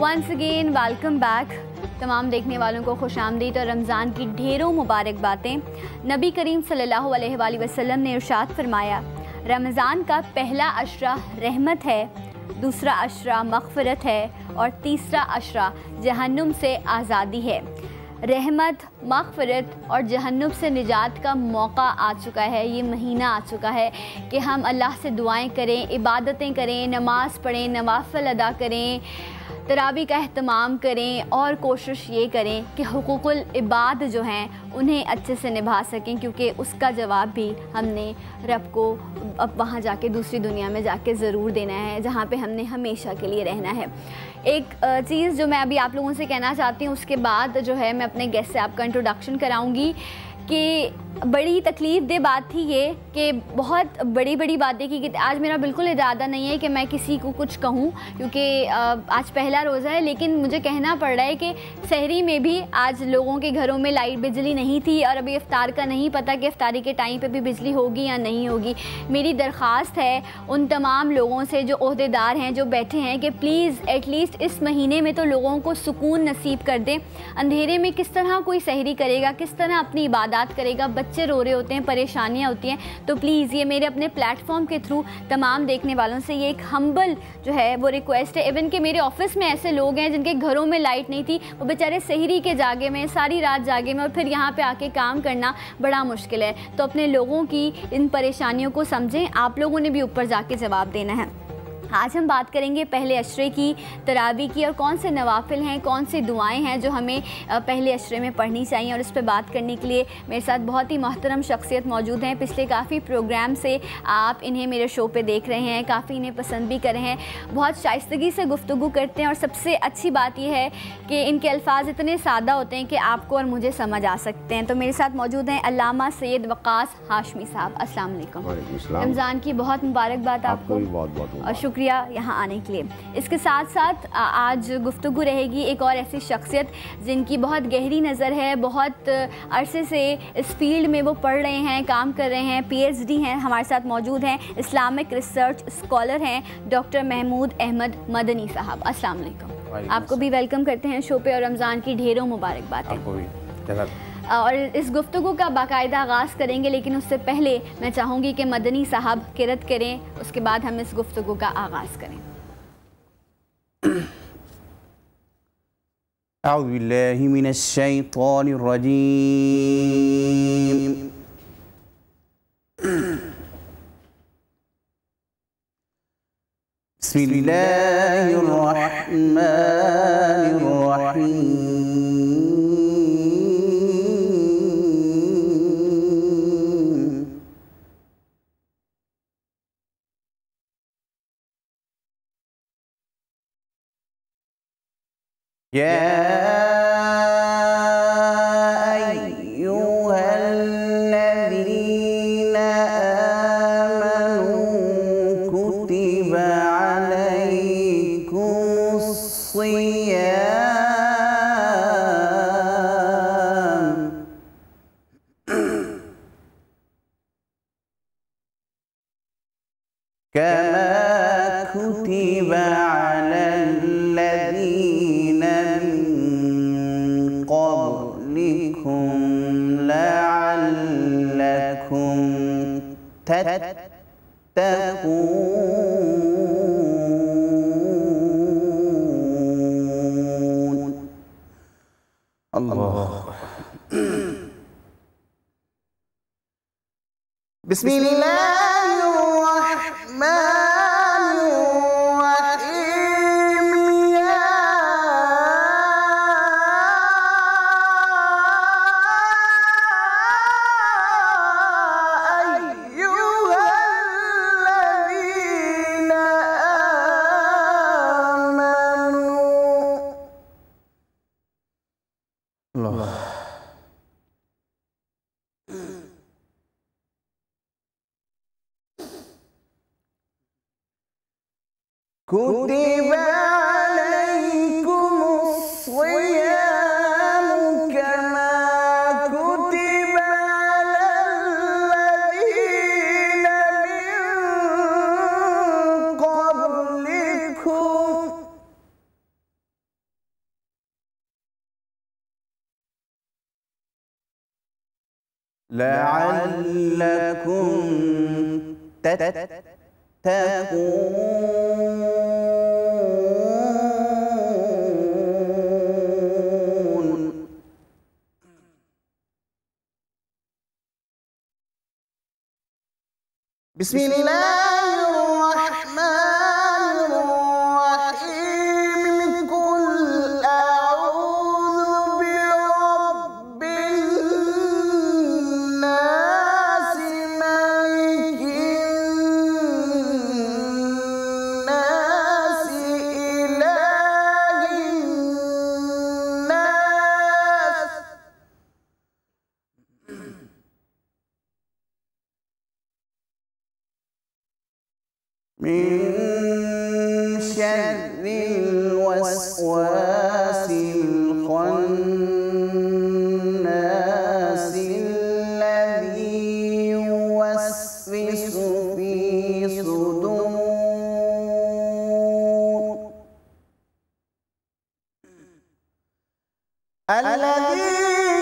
Once again welcome back. تمام دیکھنے والوں کو خوش آمدید اور رمضان کی ڈھیروں مبارکبادیں. نبی کریم صلی اللہ علیہ وآلہ وسلم نے ارشاد فرمایا، رمضان کا پہلا عشرہ رحمت ہے، دوسرا عشرہ مغفرت ہے اور تیسرا عشرہ جہنم سے آزادی ہے. رحمت، مغفرت اور جہنم سے نجات کا موقع آ چکا ہے، یہ مہینہ آ چکا ہے کہ ہم اللہ سے دعائیں کریں، عبادتیں کریں، نماز پڑھیں، نوافل ادا کریں، تراویح کا اہتمام کریں اور کوشش یہ کریں کہ حقوق العباد جو ہیں انہیں اچھے سے نبھا سکیں، کیونکہ اس کا جواب بھی ہم نے رب کو اب وہاں جا کے دوسری دنیا میں جا کے ضرور دینا ہے، جہاں پہ ہم نے ہمیشہ کے لیے رہنا ہے. ایک چیز جو میں ابھی آپ لوگوں سے کہنا چاہتی ہوں، اس کے بعد جو ہے میں اپنے گیسٹ سے آپ کا انٹروڈکشن کراؤں گی کہ بڑی تکلیف دہ بات تھی یہ کہ بہت بڑی بڑی باتیں کی. آج میرا بالکل ارادہ نہیں ہے کہ میں کسی کو کچھ کہوں، کیونکہ آج پہلا روزہ ہے، لیکن مجھے کہنا پڑ رہا ہے کہ سحری میں بھی آج لوگوں کے گھروں میں لائٹ بجلی نہیں تھی اور ابھی افطار کا نہیں پتہ کہ افطاری کے ٹائم پہ بھی بجلی ہوگی یا نہیں ہوگی. میری درخواست ہے ان تمام لوگوں سے جو عہدیدار ہیں، جو بیٹھے ہیں، کہ پلیز ایٹ لیسٹ اس مہینے میں تو لوگوں کو سکون نصیب کر دیں. اندھیرے میں کس طرح کوئی سحری کرے گا، کس طرح اپنی عبادات کرے گا، بچے رو رہے ہوتے ہیں، پریشانیاں ہوتی ہیں. تو پلیز یہ میرے اپنے پلیٹ فارم کے تھرو تمام دیکھنے والوں سے یہ ایک ہمبل جو ہے وہ ریکویسٹ ہے. ایون کہ میرے آفس میں ایسے لوگ ہیں جن کے گھروں میں لائٹ نہیں تھی، وہ بیچارے سحری کے جاگے میں ساری رات جاگے میں، اور پھر یہاں پہ آ کے کام کرنا بڑا مشکل ہے. تو اپنے لوگوں کی ان پریشانیوں کو سمجھیں، آپ لوگوں نے بھی اوپر جا کے جواب دینا ہے. آج ہم بات کریں گے پہلے عشرے کی، تراویح کی، اور کون سے نوافل ہیں، کون سی دعائیں ہیں جو ہمیں پہلے عشرے میں پڑھنی چاہیے. اور اس پہ بات کرنے کے لیے میرے ساتھ بہت ہی محترم شخصیت موجود ہیں. پچھلے کافی پروگرام سے آپ انہیں میرے شو پہ دیکھ رہے ہیں، کافی انہیں پسند بھی کرے ہیں، بہت شائستگی سے گفتگو کرتے ہیں، اور سب سے اچھی بات یہ ہے کہ ان کے الفاظ اتنے سادہ ہوتے ہیں کہ آپ کو اور مجھے سمجھ آ سکتے ہیں. تو میرے ساتھ موجود ہیں علامہ سید وقاص ہاشمی صاحب. السلام علیکم. رمضان کی بہت مبارکباد آپ کو، اور شکریہ یہاں آنے کے لیے. اس کے ساتھ ساتھ آج گفتگو رہے گی ایک اور ایسی شخصیت جن کی بہت گہری نظر ہے، بہت عرصے سے اس فیلڈ میں وہ پڑھ رہے ہیں، کام کر رہے ہیں، پی ایچ ڈی ہیں. ہمارے ساتھ موجود ہیں اسلامک ریسرچ اسکالر ہیں ڈاکٹر محمود احمد مدنی صاحب. السلام علیکم. آپ کو بھی ویلکم کرتے ہیں شو پہ، اور رمضان کی ڈھیروں مبارکبادیں. اور اس گفتگو کا باقاعدہ آغاز کریں گے، لیکن اس سے پہلے میں چاہوں گی کہ مدنی صاحب قرأت کریں، اس کے بعد ہم اس گفتگو کا آغاز کریں. اعوذ باللہ من الشیطان الرجیم. بسم اللہ الرحمن الرحیم. يا أيها الذين آمنوا كتب عليكم الصيام كما كتب على الذين قبلكم لعلكم تتقون. اللہ. بسم اللہ الرحمن الرحیم. كتب عليكم الصيام كما كتب على الذين من قبلكم لعلكم تتقون. بسم الله الرحمن الرحيم. قل أعوذ برب الناس ملك الناس إله الناس من شر الوسواس الخناس الذي يوسوس في صدور الذي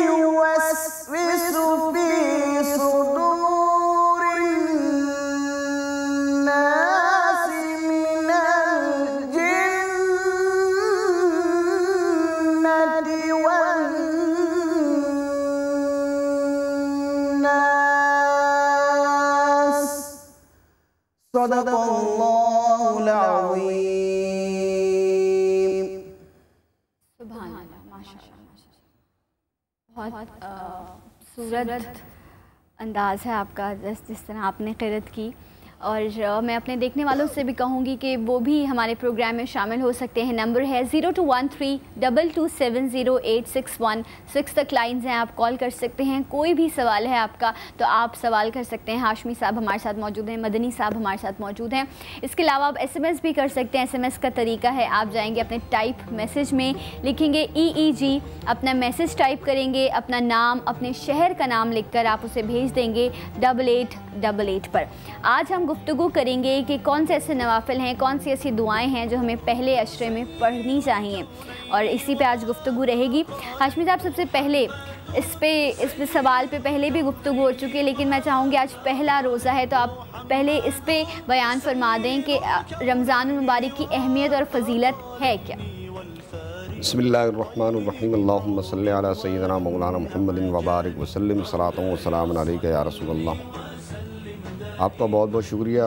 يوسوس في صدور الناس من الجنة والناس. صدق الله العظيم. سبحان اللہ، ماشاءاللہ، بہت خوبصورت انداز ہے آپ کا جس طرح آپ نے قرأت کی. اور میں اپنے دیکھنے والوں سے بھی کہوں گی کہ وہ بھی ہمارے پروگرام میں شامل ہو سکتے ہیں. نمبر ہے 021322708616 6 تک لائنز ہیں، آپ کال کر سکتے ہیں. کوئی بھی سوال ہے آپ کا تو آپ سوال کر سکتے ہیں. ہاشمی صاحب ہمارے ساتھ موجود ہیں، مدنی صاحب ہمارے ساتھ موجود ہیں. اس کے علاوہ آپ SMS بھی کر سکتے ہیں. SMS کا طریقہ ہے، آپ جائیں گے اپنے ٹائپ میسج میں، لکھیں گے EEG، اپنا میسج ٹائپ کریں گے، اپنا نام، اپنے شہر کا نام لکھ کر آپ اسے بھیج دیں گے 8888 پر. آج ہم گفتگو کریں گے کہ کون سے ایسے نوافل ہیں، کون سی ایسی دعائیں ہیں جو ہمیں پہلے عشرے میں پڑھنی چاہیے، اور اسی پہ آج گفتگو رہے گی. ہاشمی صاحب، سب سے پہلے اس سوال پہ پہلے بھی گفتگو ہو چکی ہے، لیکن میں چاہوں گی آج پہلا روزہ ہے تو آپ پہلے اس پہ بیان فرما دیں کہ رمضان المبارک کی اہمیت اور فضیلت ہے کیا. بسم اللہ الرحمن الرحیم. اللہم صلی علی سیدنا مولانا محمد وبارک وسلم. صلاۃ و سلام علیک یا رسول اللہ. آپ کا بہت بہت شکریہ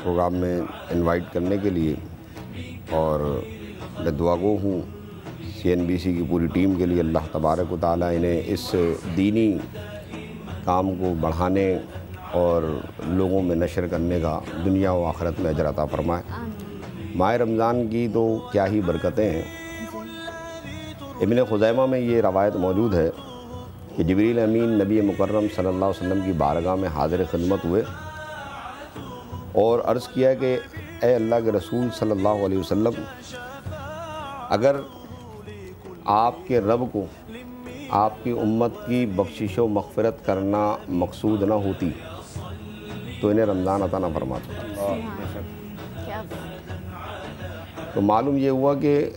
پروگرام میں انوائٹ کرنے کے لیے، اور میں دعا گو ہوں CNBC کی پوری ٹیم کے لیے. اللہ تبارک و تعالیٰ انہیں اس دینی کام کو بڑھانے اور لوگوں میں نشر کرنے کا دنیا و آخرت میں اجر عطا فرمائے. ماہ رمضان کی تو کیا ہی برکتیں ہیں. ابن خزیمہ میں یہ روایت موجود ہے کہ جبریل امین نبی مکرم صلی اللہ علیہ وسلم کی بارگاہ میں حاضر خدمت ہوئے اور عرض کیا کہ اے اللہ کے رسول صلی اللہ علیہ وسلم، اگر آپ کے رب کو آپ کی امت کی بخشش و مغفرت کرنا مقصود نہ ہوتی تو انہیں رمضان عطا نہ فرماتا. تو معلوم یہ ہوا کہ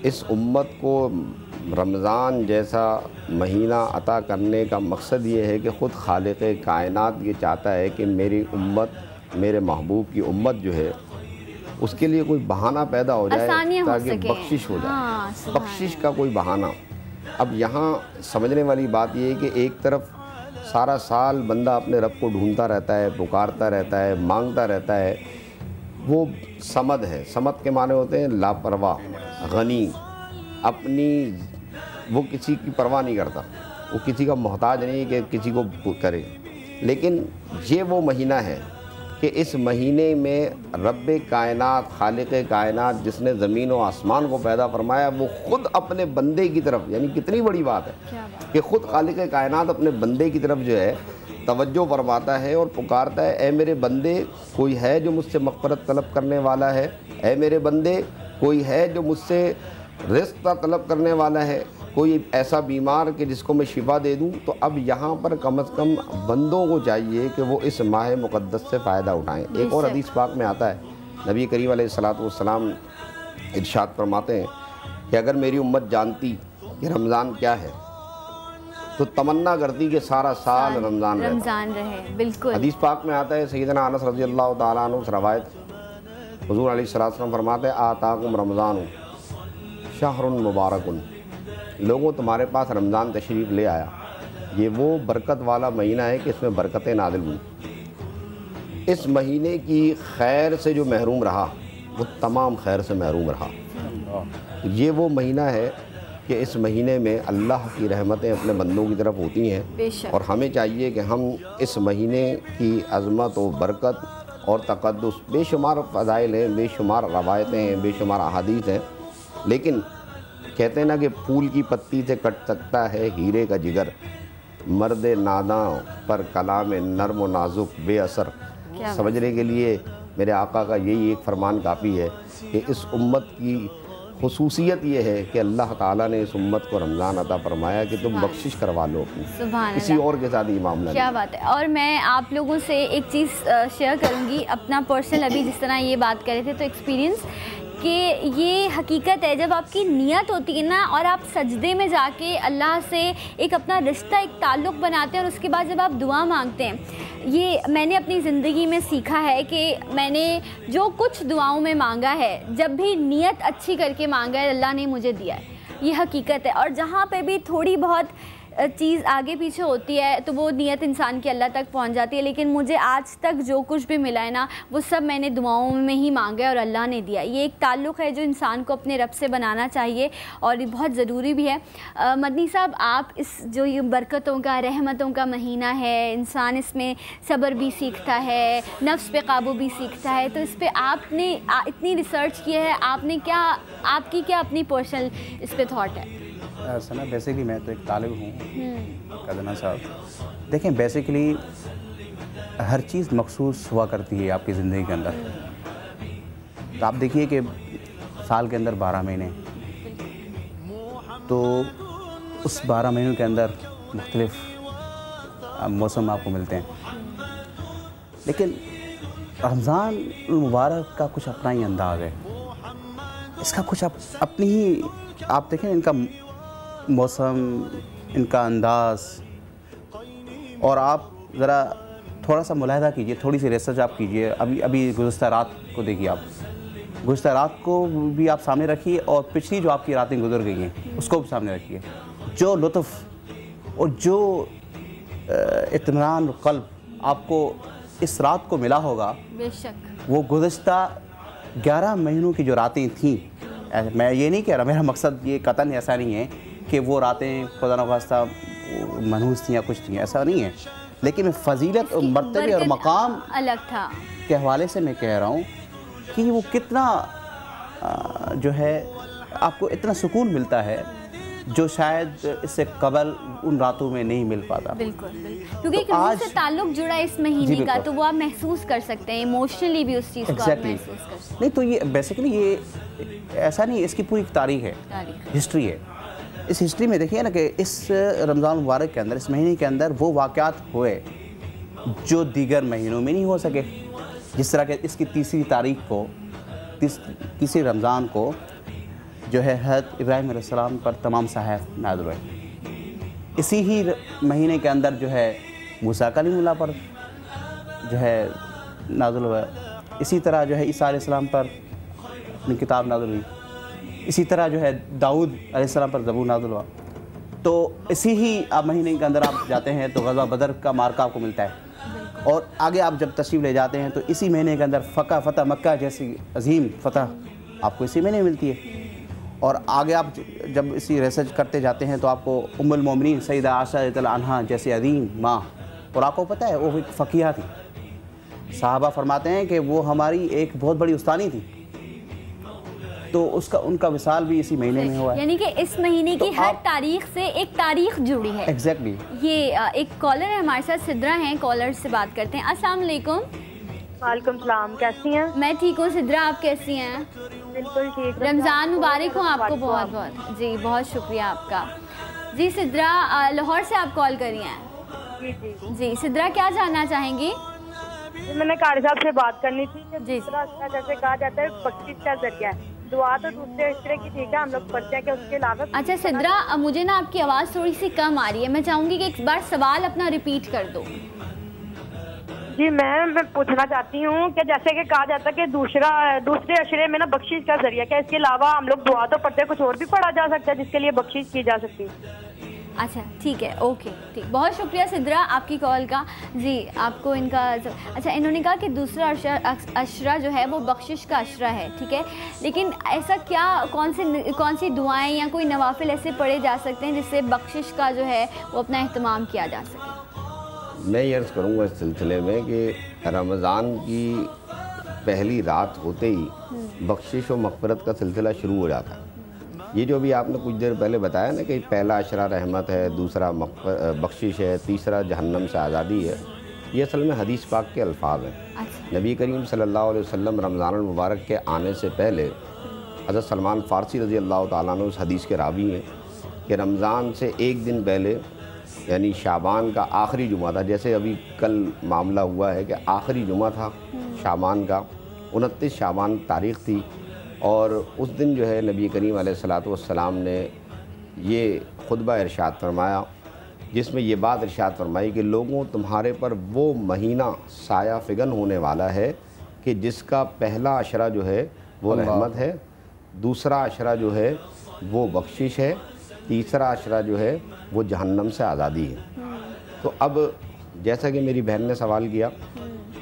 اس امت کو رمضان جیسا مہینہ عطا کرنے کا مقصد یہ ہے کہ خود خالق کائنات یہ چاہتا ہے کہ میری امت، میرے محبوب کی امت جو ہے، اس کے لیے کوئی بہانہ پیدا ہو جائے تاکہ بخشش ہو جائے. بخشش کا کوئی بہانہ. اب یہاں سمجھنے والی بات یہ ہے کہ ایک طرف سارا سال بندہ اپنے رب کو ڈھونڈتا رہتا ہے، پکارتا رہتا ہے، مانگتا رہتا ہے. وہ صمد ہے. صمد کے معنی ہوتے ہیں لاپرواہ، غنی، اپنی، وہ کسی کی پرواہ نہیں کرتا، وہ کسی کا محتاج نہیں کہ کسی کو کرے. لیکن یہ وہ مہینہ ہے کہ اس مہینے میں رب کائنات، خالق کائنات جس نے زمین و آسمان کو پیدا فرمایا، وہ خود اپنے بندے کی طرف، یعنی کتنی بڑی بات ہے کہ خود خالق کائنات اپنے بندے کی طرف جو ہے توجہ فرماتا ہے اور پکارتا ہے، اے میرے بندے، کوئی ہے جو مجھ سے مغفرت طلب کرنے والا ہے؟ اے میرے بندے، کوئی ہے جو مجھ سے رزق طلب کرنے والا ہے؟ کوئی ایسا بیمار کہ جس کو میں شفا دے دوں؟ تو اب یہاں پر کم از کم بندوں کو چاہیے کہ وہ اس ماہ مقدس سے فائدہ اٹھائیں. ایک اور حدیث پاک میں آتا ہے، نبی کریم علیہ الصلوۃ والسلام ارشاد فرماتے ہیں کہ اگر میری امت جانتی کہ رمضان کیا ہے تو تمنا کرتی کہ سارا سال رمضان رہے. بالکل. حدیث پاک میں آتا ہے سیدنا انس رضی اللہ تعالیٰ عنہ سے روایت، حضور علیہ الصلوۃ والسلام فرماتے ہیں آتاکم رمضان شہر مبارک، لوگوں تمہارے پاس رمضان تشریف لے آیا، یہ وہ برکت والا مہینہ ہے کہ اس میں برکتیں نازل ہوئی. اس مہینے کی خیر سے جو محروم رہا وہ تمام خیر سے محروم رہا. یہ وہ مہینہ ہے کہ اس مہینے میں اللہ کی رحمتیں اپنے بندوں کی طرف ہوتی ہیں، اور ہمیں چاہیے کہ ہم اس مہینے کی عظمت و برکت اور تقدس، بے شمار فضائل ہیں، بے شمار روایتیں ہیں، بے شمار احادیث ہیں، لیکن کہتے ہیں نا کہ پھول کی پتی سے کٹ سکتا ہے ہیرے کا جگر، مرد ناداں پر کلام نرم و نازک بے اثر. سمجھنے کے لیے میرے آقا کا یہی ایک فرمان کافی ہے کہ اس امت کی خصوصیت یہ ہے کہ اللہ تعالیٰ نے اس امت کو رمضان عطا فرمایا کہ تم بخشش کروا لو اپنی، کسی اور کے ساتھ یہ معاملہ نہیں. کیا بات ہے. اور میں آپ لوگوں سے ایک چیز شیئر کروں گی اپنا پرسنل، ابھی جس طرح یہ بات کر رہے تھے تو ایکسپیرینس، کہ یہ حقیقت ہے جب آپ کی نیت ہوتی ہے نا اور آپ سجدے میں جا کے اللہ سے ایک اپنا رشتہ، ایک تعلق بناتے ہیں، اور اس کے بعد جب آپ دعا مانگتے ہیں، یہ میں نے اپنی زندگی میں سیکھا ہے کہ میں نے جو کچھ دعاؤں میں مانگا ہے، جب بھی نیت اچھی کر کے مانگا ہے اللہ نے مجھے دیا ہے. یہ حقیقت ہے. اور جہاں پہ بھی تھوڑی بہت چیز آگے پیچھے ہوتی ہے تو وہ نیت انسان کی اللہ تک پہنچ جاتی ہے، لیکن مجھے آج تک جو کچھ بھی ملا ہے نا وہ سب میں نے دعاؤں میں ہی مانگا ہے اور اللہ نے دیا. یہ ایک تعلق ہے جو انسان کو اپنے رب سے بنانا چاہیے اور یہ بہت ضروری بھی ہے. مدنی صاحب، آپ اس جو یہ برکتوں کا، رحمتوں کا مہینہ ہے، انسان اس میں صبر بھی سیکھتا ہے، نفس پہ قابو بھی سیکھتا ہے، تو اس پہ آپ نے اتنی ریسرچ کی ہے، آپ نے کیا، آپ کی کیا اپنی پرسنل اس پہ تھاٹ ہے؟ سنا بیسیکلی میں تو ایک طالب ہوں قدنا صاحب. دیکھیں بیسیکلی ہر چیز مخصوص ہوا کرتی ہے آپ کی زندگی کے اندر. تو آپ دیکھیے کہ سال کے اندر 12 مہینے، تو اس 12 مہینوں کے اندر مختلف موسم آپ کو ملتے ہیں، لیکن رمضان المبارک کا کچھ اپنا ہی انداز ہے. اس کا کچھ اپنی ہی، آپ دیکھیں ان کا موسم، ان کا انداز، اور آپ ذرا تھوڑا سا ملاحظہ کیجئے، تھوڑی سی ریسرچ آپ کیجئے. ابھی گزشتہ رات کو دیکھیے، آپ گزشتہ رات کو بھی آپ سامنے رکھیے اور پچھلی جو آپ کی راتیں گزر گئی ہیں اس کو بھی سامنے رکھیے. جو لطف اور جو اطمینان قلب آپ کو اس رات کو ملا ہوگا، بے شک وہ گزشتہ 11 مہینوں کی جو راتیں تھیں. میں یہ نہیں کہہ رہا، میرا مقصد یہ قطعاً ایسا نہیں ہے کہ وہ راتیں خدا نخواستہ منحوس تھیں یا کچھ تھیں، ایسا نہیں ہے، لیکن میں فضیلت اور مرتبے اور مقام الگ تھا کے حوالے سے میں کہہ رہا ہوں کہ وہ کتنا جو ہے آپ کو اتنا سکون ملتا ہے جو شاید اس سے قبل ان راتوں میں نہیں مل پاتا. بالکل کیونکہ ایک روح سے تعلق جڑا اس مہینے کا، تو وہ آپ محسوس کر سکتے ہیں ایموشنلی بھی اس چیز کو آپ محسوس کر سکتے ہیں. نہیں تو یہ بیسیکلی یہ ایسا نہیں ہے، اس کی پوری تاریخ ہے، ہسٹری ہے. اس ہسٹری میں دیکھیے نا کہ اس رمضان مبارک کے اندر، اس مہینے کے اندر وہ واقعات ہوئے جو دیگر مہینوں میں نہیں ہو سکے. جس طرح کہ اس کی تیسری تاریخ کو، تیسری رمضان کو جو ہے حضرت ابراہیم علیہ السلام پر تمام صحائف نازل ہوئے. اسی ہی مہینے کے اندر جو ہے موسیٰ کلیم اللہ پر جو ہے نازل ہوا. اسی طرح جو ہے عیسیٰ علیہ السلام پر اپنی کتاب نازل ہوئی. اسی طرح جو ہے داؤد علیہ السلام پر زبور نازل ہوا. تو اسی ہی آپ مہینے کے اندر آپ جاتے ہیں تو غزوہ بدر کا مارکہ آپ کو ملتا ہے. اور آگے آپ جب تشریف لے جاتے ہیں تو اسی مہینے کے اندر فتح مکہ جیسی عظیم فتح آپ کو اسی مہینے میں ملتی ہے. اور آگے آپ جب اسی ریسرچ کرتے جاتے ہیں تو آپ کو ام المومنین سیدہ عائشہ رضی اللہ عنہا جیسی عظیم ماں، اور آپ کو پتہ ہے وہ ایک فقیہ تھی. صحابہ فرماتے ہیں کہ وہ ہماری ایک بہت بڑی استانی تھی. تو ان کا وصال بھی اسی مہینے میں ہوا ہے. یعنی کہ اس مہینے کی ہر تاریخ سے ایک تاریخ جڑی ہے. ایگزیکٹلی. یہ ایک کالر ہے ہمارے ساتھ، سدرا ہیں، کالر سے بات کرتے ہیں. السلام علیکم. وعلیکم السلام، کیسی ہیں؟ میں ٹھیک ہوں سدرا، آپ کیسی ہیں؟ بالکل ٹھیک. رمضان مبارک ہوں آپ کو بہت بہت. جی بہت شکریہ آپ کا. جی سدرا، لاہور سے آپ کال کری ہیں. جی سدرا، کیا جاننا چاہیں گی؟ میں نے قاری صاحب سے بات کرنی تھی کہ جی جیسے کہا جاتا ہے بخشش کا ذریعہ ہے، دعا تو دوسرے عشرے کی ٹھیک ہے ہم لوگ پڑھتے ہیں کہ اس کے علاوہ. اچھا سدرا، مجھے نا آپ کی آواز تھوڑی سی کم آ رہی ہے، میں چاہوں گی کہ ایک بار سوال اپنا ریپیٹ کر دو. جی میں پوچھنا چاہتی ہوں کہ جیسے کہ کہا جاتا ہے کہ دوسرے عشرے میں نا بخشش کا ذریعہ کیا، اس کے علاوہ ہم لوگ دعا تو پڑھتے ہیں، کچھ اور بھی پڑھا جا سکتا ہے جس کے لیے بخشش کی جا سکتی ہے؟ اچھا ٹھیک ہے، اوکے ٹھیک، بہت شکریہ سدرا آپ کی کال کا. جی آپ کو ان کا اچھا انہوں نے کہا کہ دوسرا عشرہ جو ہے وہ بخشش کا عشرہ ہے، ٹھیک ہے، لیکن ایسا کیا کون سی دعائیں یا کوئی نوافل ایسے پڑھے جا سکتے ہیں جس سے بخشش کا جو ہے وہ اپنا اہتمام کیا جا سکے؟ میں یہ عرض کروں گا اس سلسلے میں کہ رمضان کی پہلی رات ہوتے ہی بخشش و مغفرت کا سلسلہ شروع ہو جاتا ہے. یہ جو بھی آپ نے کچھ دیر پہلے بتایا نا کہ پہلا عشرہ رحمت ہے، دوسرا بخشش ہے، تیسرا جہنم سے آزادی ہے، یہ اصل میں حدیث پاک کے الفاظ ہیں. نبی کریم صلی اللہ علیہ وسلم رمضان المبارک کے آنے سے پہلے حضرت سلمان فارسی رضی اللہ تعالیٰ عنہ اس حدیث کے راوی ہیں کہ رمضان سے ایک دن پہلے یعنی شعبان کا آخری جمعہ تھا، جیسے ابھی کل معاملہ ہوا ہے کہ آخری جمعہ تھا شعبان کا، 29 شعبان تاریخ تھی، اور اس دن جو ہے نبی کریم علیہ الصلوۃ والسلام نے یہ خطبہ ارشاد فرمایا جس میں یہ بات ارشاد فرمائی کہ لوگوں تمہارے پر وہ مہینہ سایہ فگن ہونے والا ہے کہ جس کا پہلا عشرہ جو ہے وہ رحمت ہے، دوسرا عشرہ جو ہے وہ بخشش ہے، تیسرا عشرہ جو ہے وہ جہنم سے آزادی ہے. تو اب جیسا کہ میری بہن نے سوال کیا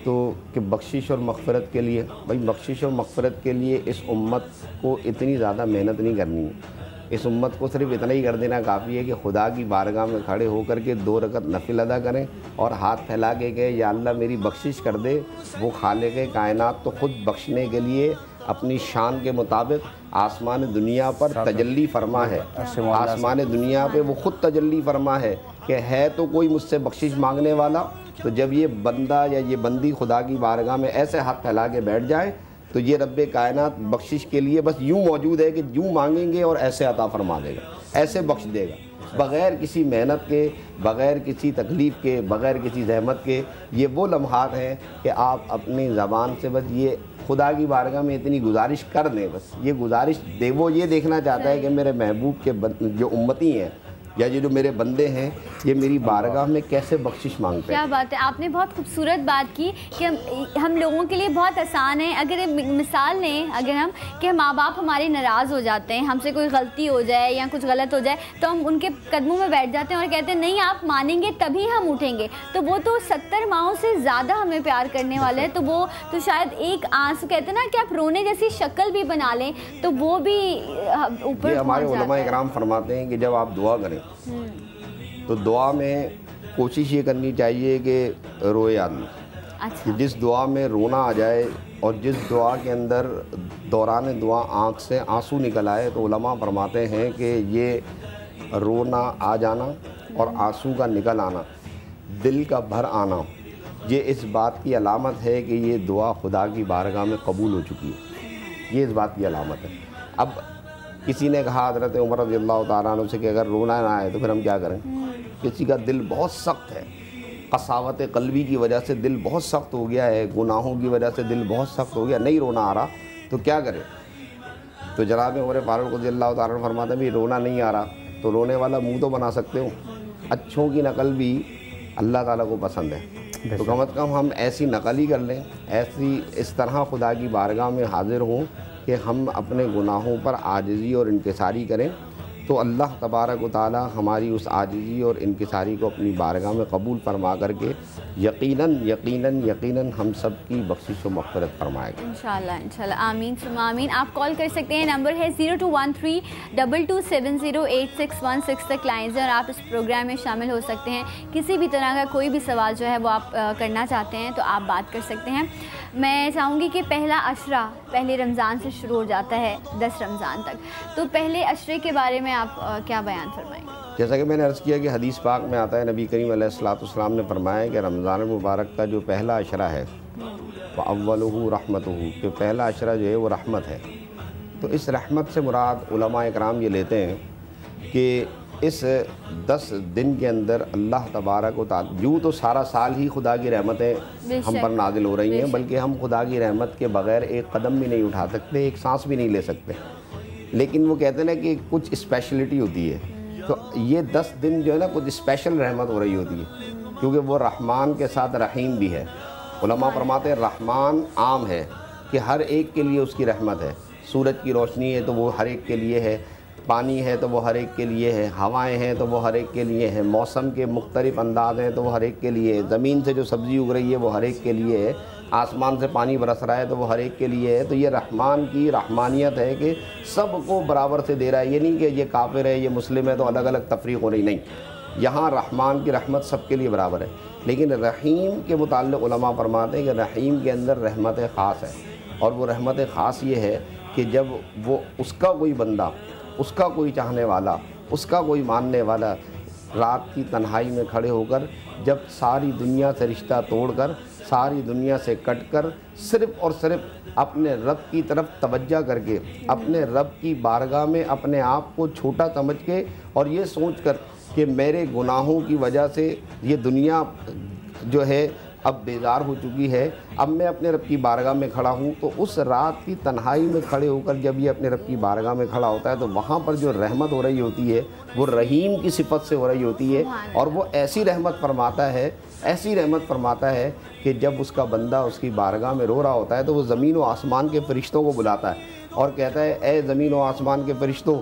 تو کہ بخشش اور مغفرت کے لیے، بھائی بخشش اور مغفرت کے لیے اس امت کو اتنی زیادہ محنت نہیں کرنی ہے. اس امت کو صرف اتنا ہی کر دینا کافی ہے کہ خدا کی بارگاہ میں کھڑے ہو کر کے 2 رکعت نفل ادا کریں اور ہاتھ پھیلا کے کہ یا اللہ میری بخشش کر دے. وہ خالق کائنات تو خود بخشنے کے لیے اپنی شان کے مطابق آسمان دنیا پر تجلی فرما ہے. آسمان دنیا پہ وہ خود تجلی فرما ہے کہ تو کوئی مجھ سے بخشش مانگنے والا. تو جب یہ بندہ یا یہ بندی خدا کی بارگاہ میں ایسے ہاتھ پھیلا کے بیٹھ جائے تو یہ رب کائنات بخشش کے لیے بس یوں موجود ہے کہ یوں مانگیں گے اور ایسے عطا فرما دے گا، ایسے بخش دے گا، بغیر کسی محنت کے، بغیر کسی تکلیف کے، بغیر کسی زحمت کے. یہ وہ لمحات ہیں کہ آپ اپنی زبان سے بس یہ خدا کی بارگاہ میں اتنی گزارش کر دیں، بس یہ گزارش دے. وہ یہ دیکھنا چاہتا ہے کہ میرے محبوب کے جو امتی ہیں یا یہ جو میرے بندے ہیں یہ میری بارگاہ میں کیسے بخشش مانگتے ہیں. کیا بات ہے، آپ نے بہت خوبصورت بات کی کہ ہم لوگوں کے لیے بہت آسان ہے. اگر مثال لیں اگر ہم کہ ماں باپ ہمارے ناراض ہو جاتے ہیں، ہم سے کوئی غلطی ہو جائے یا کچھ غلط ہو جائے تو ہم ان کے قدموں میں بیٹھ جاتے ہیں اور کہتے ہیں نہیں آپ مانیں گے تبھی ہم اٹھیں گے. تو وہ تو 70 ماہوں سے زیادہ ہمیں پیار کرنے والے ہیں. تو وہ تو شاید ایک آنسو کہتے ہیں نا کہ آپ رونے جیسی شکل بھی بنا لیں تو وہ بھی اوپر. ہمارے علماء اکرام فرماتے ہیں کہ جب آپ دعا کریں تو دعا میں کوشش یہ کرنی چاہیے کہ روئے آدمی. اچھا. جس دعا میں رونا آ جائے اور جس دعا کے اندر دوران دعا آنکھ سے آنسو نکل آئے تو علماء فرماتے ہیں کہ یہ رونا آ جانا اور آنسو کا نکل آنا، دل کا بھر آنا، یہ اس بات کی علامت ہے کہ یہ دعا خدا کی بارگاہ میں قبول ہو چکی ہے. یہ اس بات کی علامت ہے. اب کسی نے کہا حضرت عمر رضی اللہ تعالیٰ عنہ سے کہ اگر رونا نہ آئے تو پھر ہم کیا کریں؟ کسی کا دل بہت سخت ہے، قساوت قلبی کی وجہ سے دل بہت سخت ہو گیا ہے، گناہوں کی وجہ سے دل بہت سخت ہو گیا، نہیں رونا آ رہا تو کیا کرے؟ تو جناب عمر فاروق رضی اللہ تعالیٰ عنہ فرماتے ہیں بھی رونا نہیں آ رہا تو رونے والا منہ تو بنا سکتے ہو. اچھوں کی نقل بھی اللہ تعالیٰ کو پسند ہے، تو کم از کم ہم ایسی نقل ہی کر لیں، ایسی اس طرح خدا کی بارگاہ میں حاضر ہوں کہ ہم اپنے گناہوں پر عاجزی اور انکساری کریں تو اللہ تبارک و تعالیٰ ہماری اس عاجزی اور انکساری کو اپنی بارگاہ میں قبول فرما کر کے یقیناً یقیناً یقیناً ہم سب کی بخشش و مغفرت فرمائے گا. انشاءاللہ آمین ثم آمین. آپ کال کر سکتے ہیں، نمبر ہے 021322708616 تک لائنز ہیں اور آپ اس پروگرام میں شامل ہو سکتے ہیں. کسی بھی طرح کا کوئی بھی سوال جو ہے وہ آپ کرنا چاہتے ہیں تو آپ بات کر سکتے ہیں. میں چاہوں گی کہ پہلا عشرہ پہلے رمضان سے شروع ہو جاتا ہے 10 رمضان تک، تو پہلے عشرے کے بارے میں آپ کیا بیان فرمائیں گے؟ جیسا کہ میں نے عرض کیا کہ حدیث پاک میں آتا ہے نبی کریم علیہ الصلوۃ والسلام نے فرمایا کہ رمضان المبارک کا جو پہلا عشرہ ہے فَأَوَّلُهُ رَحْمَتُهُ، کہ پہلا عشرہ جو ہے وہ رحمت ہے. تو اس رحمت سے مراد علماء اکرام یہ لیتے ہیں کہ اس 10 دن کے اندر اللہ تبارک و تعالی، یوں تو سارا سال ہی خدا کی رحمتیں ہم پر نازل ہو رہی ہیں، بلکہ ہم خدا کی رحمت کے بغیر ایک قدم بھی نہیں اٹھا سکتے، ایک سانس بھی نہیں لے سکتے، لیکن وہ کہتے ہیں نا کہ کچھ اسپیشلٹی ہوتی ہے، تو یہ 10 دن جو ہے نا کچھ اسپیشل رحمت ہو رہی ہوتی ہے، کیونکہ وہ رحمان کے ساتھ رحیم بھی ہے۔ علماء فرماتے ہیں رحمان عام ہے کہ ہر ایک کے لیے اس کی رحمت ہے، سورج کی روشنی ہے تو وہ ہر ایک کے لیے ہے، پانی ہے تو وہ ہر ایک کے لیے ہے، ہوائیں ہیں تو وہ ہر ایک کے لیے ہیں، موسم کے مختلف انداز ہیں تو وہ ہر ایک کے لیے ہے، زمین سے جو سبزی اگ رہی ہے وہ ہر ایک کے لیے ہے، آسمان سے پانی برس رہا ہے تو وہ ہر ایک کے لیے ہے۔ تو یہ رحمان کی رحمانیت ہے کہ سب کو برابر سے دے رہا ہے، یہ نہیں کہ یہ کافر ہے یہ مسلم ہے تو الگ الگ تفریق ہو رہی، نہیں، یہاں رحمان کی رحمت سب کے لیے برابر ہے۔ لیکن رحیم کے متعلق علماء فرماتے ہیں کہ رحیم کے اندر رحمت خاص ہے، اور وہ رحمت خاص یہ ہے کہ جب وہ اس کا کوئی بندہ، اس کا کوئی چاہنے والا، اس کا کوئی ماننے والا رات کی تنہائی میں کھڑے ہو کر جب ساری دنیا سے رشتہ توڑ کر، ساری دنیا سے کٹ کر، صرف اور صرف اپنے رب کی طرف توجہ کر کے، اپنے رب کی بارگاہ میں اپنے آپ کو چھوٹا سمجھ کے اور یہ سوچ کر کہ میرے گناہوں کی وجہ سے یہ دنیا جو ہے اب بیزار ہو چکی ہے، اب میں اپنے رب کی بارگاہ میں کھڑا ہوں، تو اس رات کی تنہائی میں کھڑے ہو کر جب یہ اپنے رب کی بارگاہ میں کھڑا ہوتا ہے تو وہاں پر جو رحمت ہو رہی ہوتی ہے وہ رحیم کی صفت سے ہو رہی ہوتی ہے، اور وہ ایسی رحمت فرماتا ہے، ایسی رحمت فرماتا ہے کہ جب اس کا بندہ اس کی بارگاہ میں رو رہا ہوتا ہے تو وہ زمین و آسمان کے فرشتوں کو بلاتا ہے اور کہتا ہے اے زمین و آسمان کے فرشتوں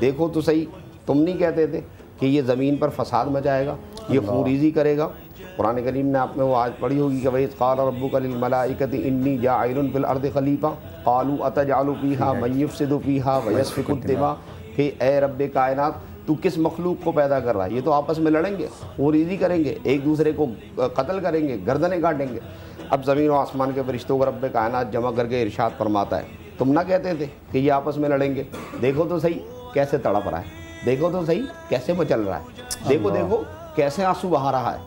دیکھو تو صحیح، تم نہیں کہتے تھے کہ یہ زمین پر فساد مچائے گا، یہ خونریزی کرے گا؟ قرآن کریم نے آپ نے وہ آیت پڑھی ہوگی کہ وَإِذْ قَالَ رَبُّكَ لِلْمَلَائِكَةِ إِنِّي جَاعِلٌ فِي الْأَرْضِ خَلِيفَةً قَالُوا أَتَجْعَلُ فِيهَا مَن يُفْسِدُ فِيهَا وَيَسْفِكُ الدِّمَاءَ کہ اے رب کائنات تو کس مخلوق کو پیدا کر رہا ہے، یہ تو آپس میں لڑیں گے، خونریزی کریں گے، ایک دوسرے کو قتل کریں گے، گردنیں کاٹیں گے۔ اب زمین و آسمان کے فرشتوں کو رب کائنات جمع کر کے ارشاد فرماتا ہے تم نہ کہتے تھے کہ یہ آپس میں لڑیں گے؟ دیکھو تو صحیح کیسے تڑپ رہا ہے، دیکھو تو صحیح کیسے مچل رہا ہے، دیکھو دیکھو کیسے آنسو بہا رہا ہے۔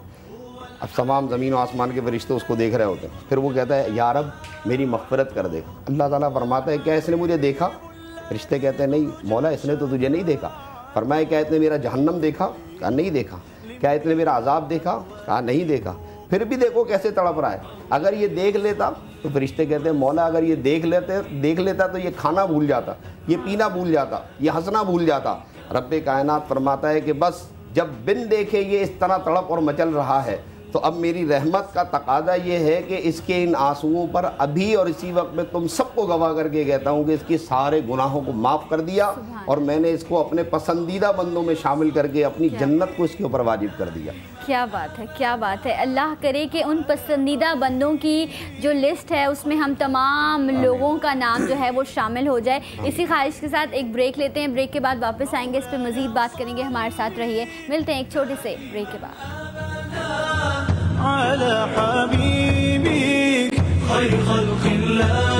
اب تمام زمین و آسمان کے فرشتے اس کو دیکھ رہے ہوتے ہیں، پھر وہ کہتا ہے یا رب میری مغفرت کر دے۔ اللہ تعالیٰ فرماتا ہے کیا اس نے مجھے دیکھا؟ فرشتے کہتے ہیں نہیں مولا اس نے تو تجھے نہیں دیکھا۔ فرمایا کیا اس نے میرا جہنم دیکھا؟ کہا نہیں دیکھا۔ کیا اس نے میرا عذاب دیکھا؟ کہا نہیں دیکھا۔ پھر بھی دیکھو کیسے تڑپ رہا ہے، اگر یہ دیکھ لیتا تو فرشتے کہتے ہیں مولا اگر یہ دیکھ لیتا تو یہ کھانا بھول جاتا، یہ پینا بھول جاتا، یہ ہنسنا بھول جاتا۔ رب کائنات فرماتا ہے کہ بس جب بن دیکھے یہ اس طرح تڑپ اور مچل رہا ہے تو اب میری رحمت کا تقاضا یہ ہے کہ اس کے ان آنسوؤں پر ابھی اور اسی وقت میں تم سب کو گواہ کر کے کہتا ہوں کہ اس کے سارے گناہوں کو معاف کر دیا اور میں نے اس کو اپنے پسندیدہ بندوں میں شامل کر کے اپنی جنت کو اس کے اوپر واجب کر دیا۔ کیا بات ہے، کیا بات ہے۔ اللہ کرے کہ ان پسندیدہ بندوں کی جو لسٹ ہے اس میں ہم تمام لوگوں کا نام جو ہے وہ شامل ہو جائے۔ اسی خواہش کے ساتھ ایک بریک لیتے ہیں، بریک کے بعد واپس آئیں گے، اس پہ مزید بات کریں گے، ہمارے ساتھ رہیے۔ ملتے ہیں ایک چھوٹے سے بریک کے بعد۔ على حبيبك خير خلق الله